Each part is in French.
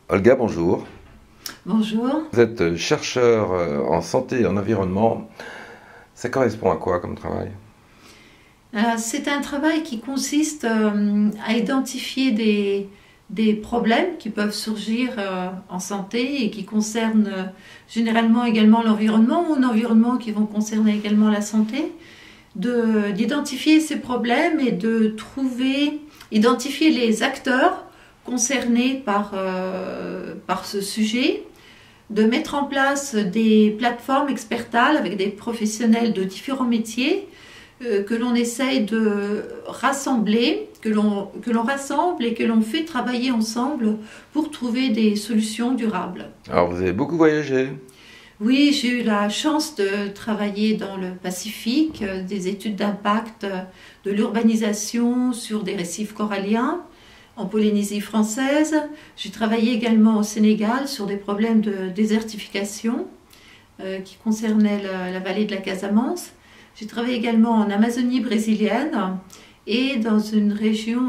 Olga, bonjour. Bonjour. Vous êtes chercheur en santé et en environnement. Ça correspond à quoi comme travail? C'est un travail qui consiste à identifier des problèmes qui peuvent surgir en santé et qui concernent généralement également l'environnement ou l'environnement qui vont concerner également la santé, d'identifier ces problèmes et de identifier les acteurs concernés par ce sujet, de mettre en place des plateformes expertales avec des professionnels de différents métiers que l'on essaye de rassembler, que l'on rassemble et que l'on fait travailler ensemble pour trouver des solutions durables. Alors vous avez beaucoup voyagé. Oui, j'ai eu la chance de travailler dans le Pacifique, des études d'impact de l'urbanisation sur des récifs coralliens en Polynésie française. J'ai travaillé également au Sénégal sur des problèmes de désertification qui concernaient la vallée de la Casamance. J'ai travaillé également en Amazonie brésilienne et dans une région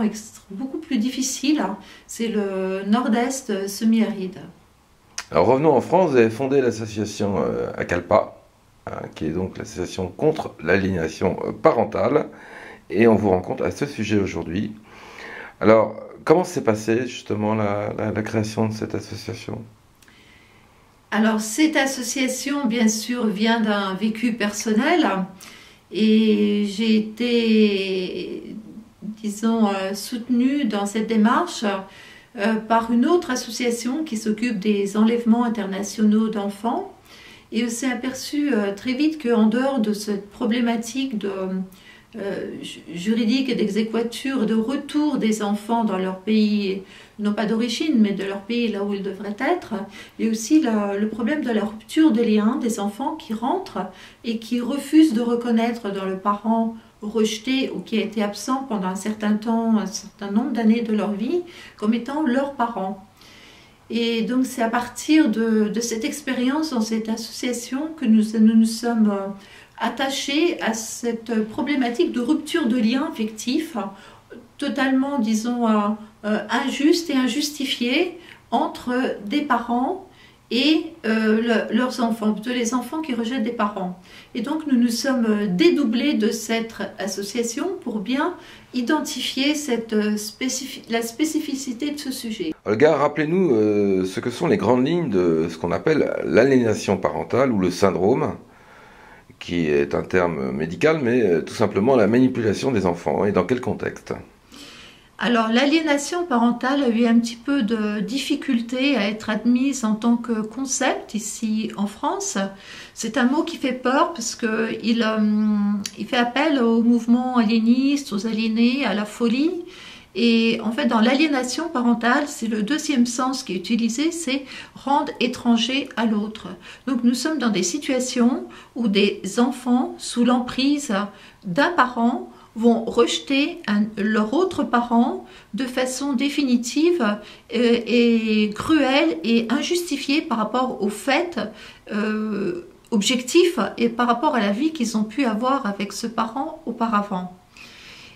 beaucoup plus difficile, c'est le nord-est semi-aride. Alors revenons en France, vous avez fondé l'association ACALPA, qui est donc l'association contre l'aliénation parentale, et on vous rencontre à ce sujet aujourd'hui. Alors, comment s'est passée justement la création de cette association? Alors, cette association, bien sûr, vient d'un vécu personnel et j'ai été, disons, soutenue dans cette démarche par une autre association qui s'occupe des enlèvements internationaux d'enfants. Et on s'est aperçu très vite qu'en dehors de cette problématique juridique et d'exéquature, de retour des enfants dans leur pays, non pas d'origine, mais de leur pays là où ils devraient être, il y a aussi le problème de la rupture des liens des enfants qui rentrent et qui refusent de reconnaître dans le parent rejeté ou qui a été absent pendant un certain temps, un certain nombre d'années de leur vie, comme étant leurs parents. Et donc c'est à partir de cette expérience dans cette association que nous sommes attachés à cette problématique de rupture de liens affectifs totalement, disons, injuste et injustifiée entre des parents et leurs enfants, plutôt les enfants qui rejettent des parents. Et donc nous nous sommes dédoublés de cette association pour bien identifier la spécificité de ce sujet. Olga, rappelez-nous ce que sont les grandes lignes de ce qu'on appelle l'aliénation parentale ou le syndrome, qui est un terme médical, mais tout simplement la manipulation des enfants, et dans quel contexte? Alors, l'aliénation parentale a eu un petit peu de difficulté à être admise en tant que concept ici en France. C'est un mot qui fait peur parce qu'il fait appel au mouvement aliéniste, aux aliénés, à la folie. Et en fait, dans l'aliénation parentale, c'est le deuxième sens qui est utilisé, c'est rendre étranger à l'autre. Donc nous sommes dans des situations où des enfants, sous l'emprise d'un parent, vont rejeter leur autre parent de façon définitive et cruelle et injustifiée par rapport aux faits objectifs et par rapport à la vie qu'ils ont pu avoir avec ce parent auparavant.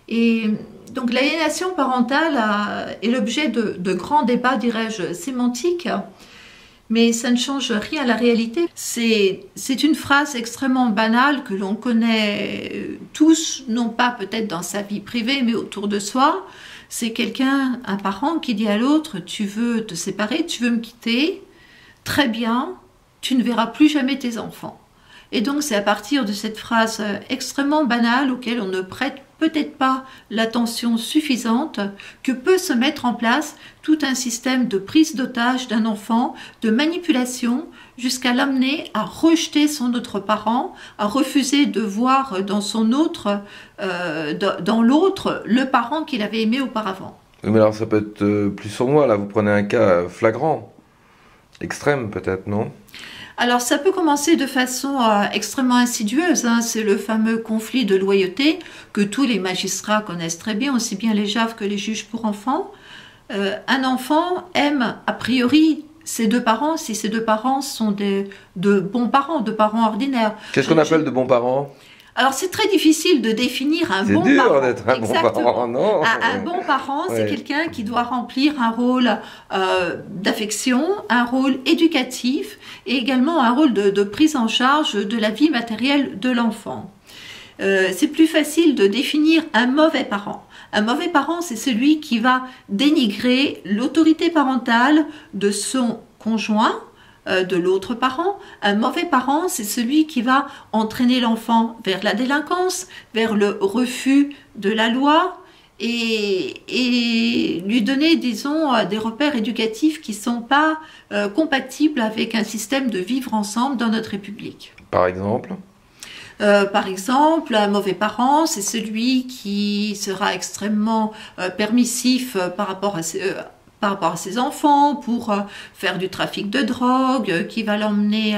Et donc l'aliénation parentale est l'objet de grands débats, dirais-je, sémantiques, mais ça ne change rien à la réalité. C'est une phrase extrêmement banale que l'on connaît tous, non pas peut-être dans sa vie privée, mais autour de soi. C'est un parent qui dit à l'autre, tu veux te séparer, tu veux me quitter, très bien, tu ne verras plus jamais tes enfants. Et donc c'est à partir de cette phrase extrêmement banale auquel on ne prête peut-être pas l'attention suffisante que peut se mettre en place tout un système de prise d'otage d'un enfant, de manipulation, jusqu'à l'amener à rejeter son autre parent, à refuser de voir dans dans l'autre le parent qu'il avait aimé auparavant. Oui, mais alors ça peut être plus sournois, là vous prenez un cas flagrant, extrême peut-être, non? Alors ça peut commencer de façon extrêmement insidieuse, c'est le fameux conflit de loyauté que tous les magistrats connaissent très bien, aussi bien les JAF que les juges pour enfants. Un enfant aime a priori ses deux parents si ces deux parents sont de bons parents, de parents ordinaires. Qu'est-ce qu'on appelle de bons parents? Alors c'est très difficile de définir un bon parent. C'est dur d'être un bon parent, non? Un bon parent, c'est quelqu'un qui doit remplir un rôle d'affection, un rôle éducatif et également un rôle de prise en charge de la vie matérielle de l'enfant. C'est plus facile de définir un mauvais parent. Un mauvais parent, c'est celui qui va dénigrer l'autorité parentale de son conjoint, de l'autre parent. Un mauvais parent, c'est celui qui va entraîner l'enfant vers la délinquance, vers le refus de la loi et lui donner, disons, des repères éducatifs qui ne sont pas compatibles avec un système de vivre ensemble dans notre République. Par exemple ? Par exemple, un mauvais parent, c'est celui qui sera extrêmement permissif par rapport à ses enfants pour faire du trafic de drogue, qui va l'emmener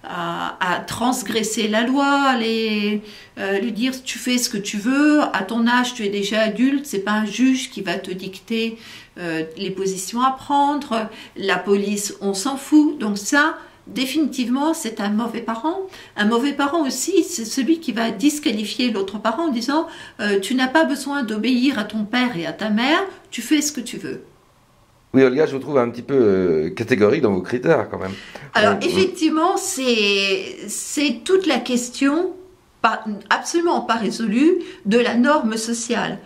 à transgresser la loi, lui dire tu fais ce que tu veux, à ton âge tu es déjà adulte, c'est pas un juge qui va te dicter les positions à prendre, la police on s'en fout, donc ça définitivement c'est un mauvais parent. Un mauvais parent aussi c'est celui qui va disqualifier l'autre parent en disant tu n'as pas besoin d'obéir à ton père et à ta mère, tu fais ce que tu veux. Oui, Olga, je vous trouve un petit peu catégorique dans vos critères quand même. Alors effectivement, c'est toute la question, absolument pas résolue, de la norme sociale.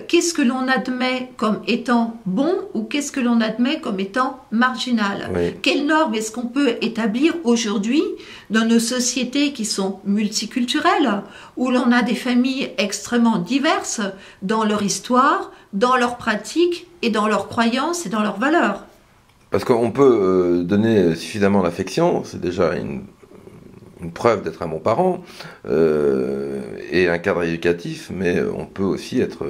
Qu'est-ce que l'on admet comme étant bon ou qu'est-ce que l'on admet comme étant marginal? Oui. Quelles normes est-ce qu'on peut établir aujourd'hui dans nos sociétés qui sont multiculturelles, où l'on a des familles extrêmement diverses dans leur histoire, dans leurs pratiques et dans leurs croyances et dans leurs valeurs? Parce qu'on peut donner suffisamment d'affection, c'est déjà une preuve d'être un bon parent, et un cadre éducatif, mais on peut aussi être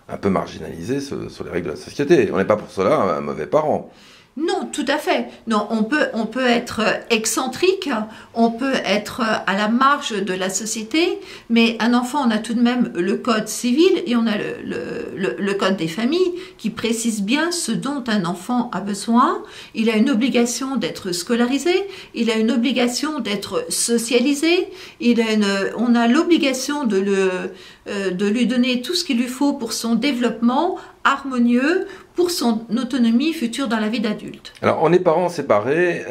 un peu marginalisé sur les règles de la société. On n'est pas pour cela un mauvais parent. Non, tout à fait. Non, on peut être excentrique, on peut être à la marge de la société, mais un enfant, on a tout de même le code civil et on a le code des familles qui précise bien ce dont un enfant a besoin. Il a une obligation d'être scolarisé, il a une obligation d'être socialisé, on a l'obligation de lui donner tout ce qu'il lui faut pour son développement harmonieux, pour son autonomie future dans la vie d'adulte. Alors, on est parents séparés,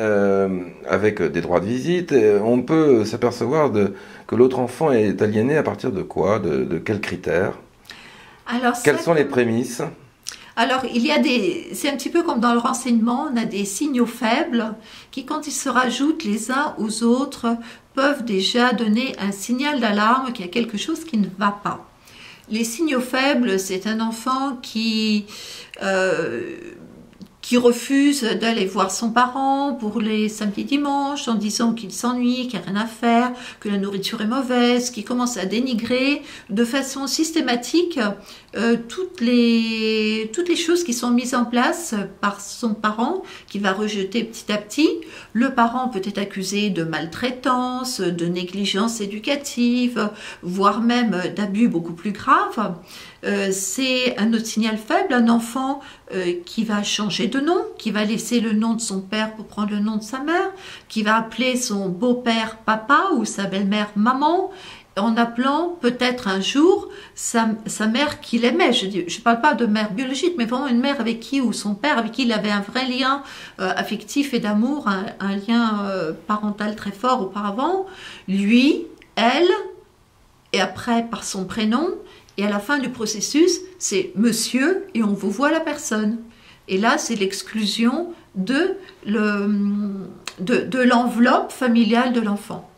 avec des droits de visite, on peut s'apercevoir que l'autre enfant est aliéné à partir de quoi? De quels critères? Quelles sont les prémices? Alors, c'est un petit peu comme dans le renseignement, on a des signaux faibles qui, quand ils se rajoutent les uns aux autres, peuvent déjà donner un signal d'alarme qu'il y a quelque chose qui ne va pas. Les signaux faibles, c'est un enfant qui refuse d'aller voir son parent pour les samedis dimanches en disant qu'il s'ennuie, qu'il n'y a rien à faire, que la nourriture est mauvaise, qui commence à dénigrer de façon systématique toutes les choses qui sont mises en place par son parent, qui va rejeter petit à petit. Le parent peut être accusé de maltraitance, de négligence éducative, voire même d'abus beaucoup plus graves. C'est un autre signal faible, un enfant qui va changer de nom, qui va laisser le nom de son père pour prendre le nom de sa mère, qui va appeler son beau-père papa ou sa belle-mère maman, en appelant peut-être un jour sa mère qu'il aimait. Je ne parle pas de mère biologique, mais vraiment une mère avec qui, ou son père avec qui il avait un vrai lien affectif et d'amour, un lien parental très fort auparavant. Lui, elle, et après par son prénom. Et à la fin du processus, c'est monsieur et on vous voit la personne. Et là, c'est l'exclusion de l'enveloppe familiale de l'enfant.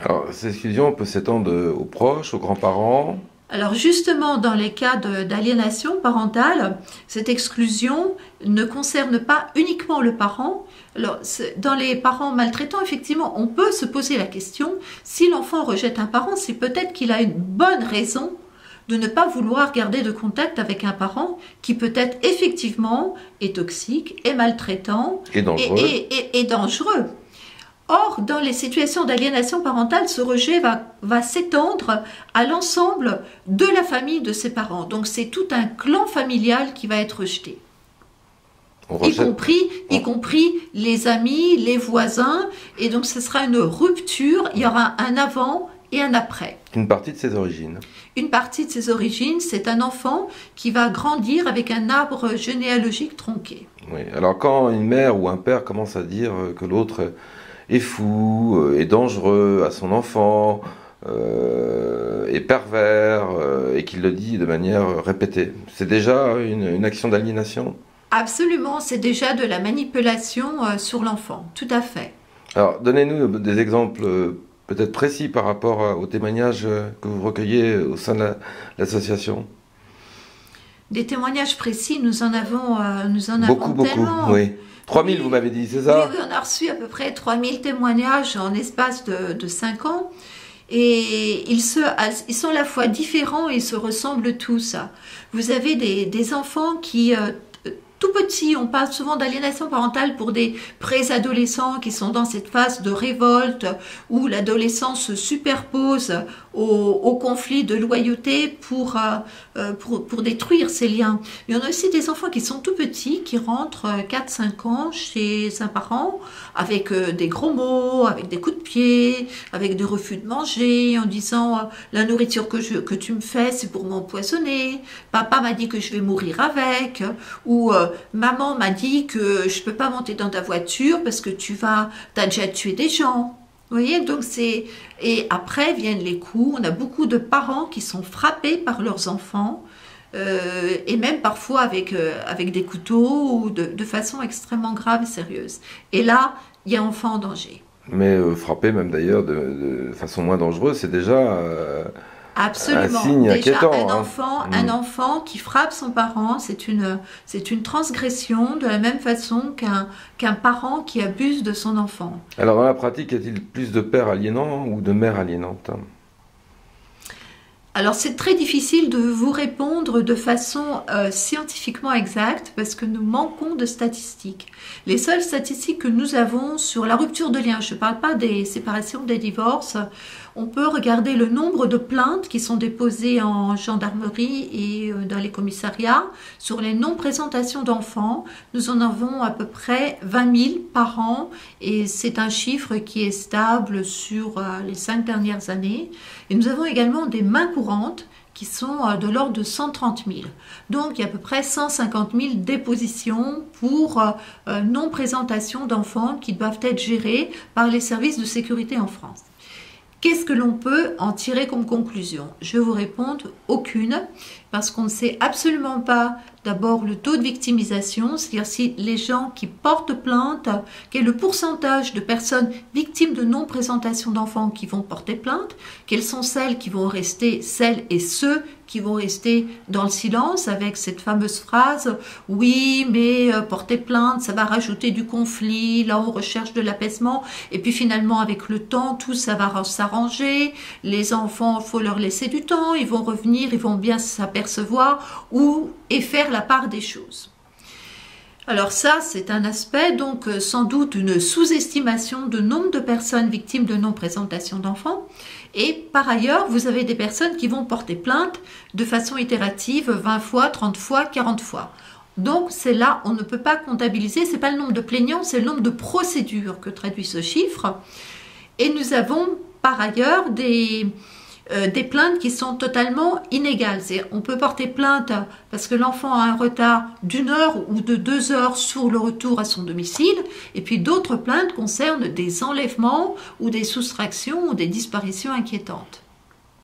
Alors, cette exclusion peut s'étendre aux proches, aux grands-parents. Alors justement, dans les cas d'aliénation parentale, cette exclusion ne concerne pas uniquement le parent. Alors, dans les parents maltraitants, effectivement, on peut se poser la question, si l'enfant rejette un parent, c'est peut-être qu'il a une bonne raison de ne pas vouloir garder de contact avec un parent qui peut-être effectivement est toxique, est maltraitant et dangereux. Et dangereux. Or, dans les situations d'aliénation parentale, ce rejet va s'étendre à l'ensemble de la famille de ses parents. Donc c'est tout un clan familial qui va être rejeté. Y compris les amis, les voisins. Et donc ce sera une rupture, il y aura un avant et un après. Une partie de ses origines. Une partie de ses origines, c'est un enfant qui va grandir avec un arbre généalogique tronqué. Oui. Alors quand une mère ou un père commence à dire que l'autre est fou, est dangereux à son enfant, est pervers, et qu'il le dit de manière répétée, c'est déjà une action d'aliénation? Absolument, c'est déjà de la manipulation sur l'enfant, tout à fait. Alors donnez-nous des exemples peut-être précis par rapport aux témoignages que vous recueillez au sein de l'association. Des témoignages précis, nous en avons Beaucoup, tellement. oui. 3000, Oui. vous m'avez dit, c'est ça? Oui, on a reçu à peu près 3000 témoignages en espace de 5 ans. Et ils sont à la fois différents et ils se ressemblent tous. Vous avez des enfants qui, tout petits, on parle souvent d'aliénation parentale pour des préadolescents qui sont dans cette phase de révolte où l'adolescence se superpose au conflit de loyauté pour détruire ces liens. Il y en a aussi des enfants qui sont tout petits, qui rentrent 4-5 ans chez un parent avec des gros mots, avec des coups de pied, avec des refus de manger, en disant la nourriture que tu me fais, c'est pour m'empoisonner, papa m'a dit que je vais mourir avec, ou maman m'a dit que je peux pas monter dans ta voiture parce que t'as déjà tué des gens. Vous voyez, donc et après viennent les coups. On a beaucoup de parents qui sont frappés par leurs enfants, et même parfois avec des couteaux ou de façon extrêmement grave et sérieuse. Et là, il y a enfant en danger. Mais frappé même d'ailleurs de façon moins dangereuse, c'est déjà Absolument. un signe Déjà, inquiétant. un enfant qui frappe son parent, c'est une transgression de la même façon qu'un parent qui abuse de son enfant. Alors dans la pratique, y a-t-il plus de pères aliénants ou de mères aliénantes? Alors c'est très difficile de vous répondre de façon scientifiquement exacte parce que nous manquons de statistiques. Les seules statistiques que nous avons sur la rupture de lien, je ne parle pas des séparations, des divorces, on peut regarder le nombre de plaintes qui sont déposées en gendarmerie et dans les commissariats. Sur les non-présentations d'enfants, nous en avons à peu près 20 000 par an et c'est un chiffre qui est stable sur les 5 dernières années. Et nous avons également des mains courantes qui sont de l'ordre de 130 000. Donc il y a à peu près 150 000 dépositions pour non-présentation d'enfants qui doivent être gérées par les services de sécurité en France. Qu'est-ce que l'on peut en tirer comme conclusion? Je vais vous répondre aucune, parce qu'on ne sait absolument pas d'abord le taux de victimisation, c'est-à-dire si les gens qui portent plainte, quel est le pourcentage de personnes victimes de non-présentation d'enfants qui vont porter plainte, quelles sont celles qui vont rester, celles et ceux qui vont rester dans le silence avec cette fameuse phrase « Oui, mais porter plainte, ça va rajouter du conflit, là on recherche de l'apaisement, et puis finalement avec le temps, tout ça va s'arranger, les enfants, il faut leur laisser du temps, ils vont revenir, ils vont bien s'apercevoir et faire la part des choses. » Alors ça, c'est un aspect, donc sans doute une sous-estimation de nombre de personnes victimes de non-présentation d'enfants. Et par ailleurs, vous avez des personnes qui vont porter plainte de façon itérative 20 fois, 30 fois, 40 fois. Donc c'est là, on ne peut pas comptabiliser, ce n'est pas le nombre de plaignants, c'est le nombre de procédures que traduit ce chiffre. Et nous avons par ailleurs des plaintes qui sont totalement inégales. On peut porter plainte parce que l'enfant a un retard d'1 heure ou de 2 heures sur le retour à son domicile, et puis d'autres plaintes concernent des enlèvements ou des soustractions ou des disparitions inquiétantes.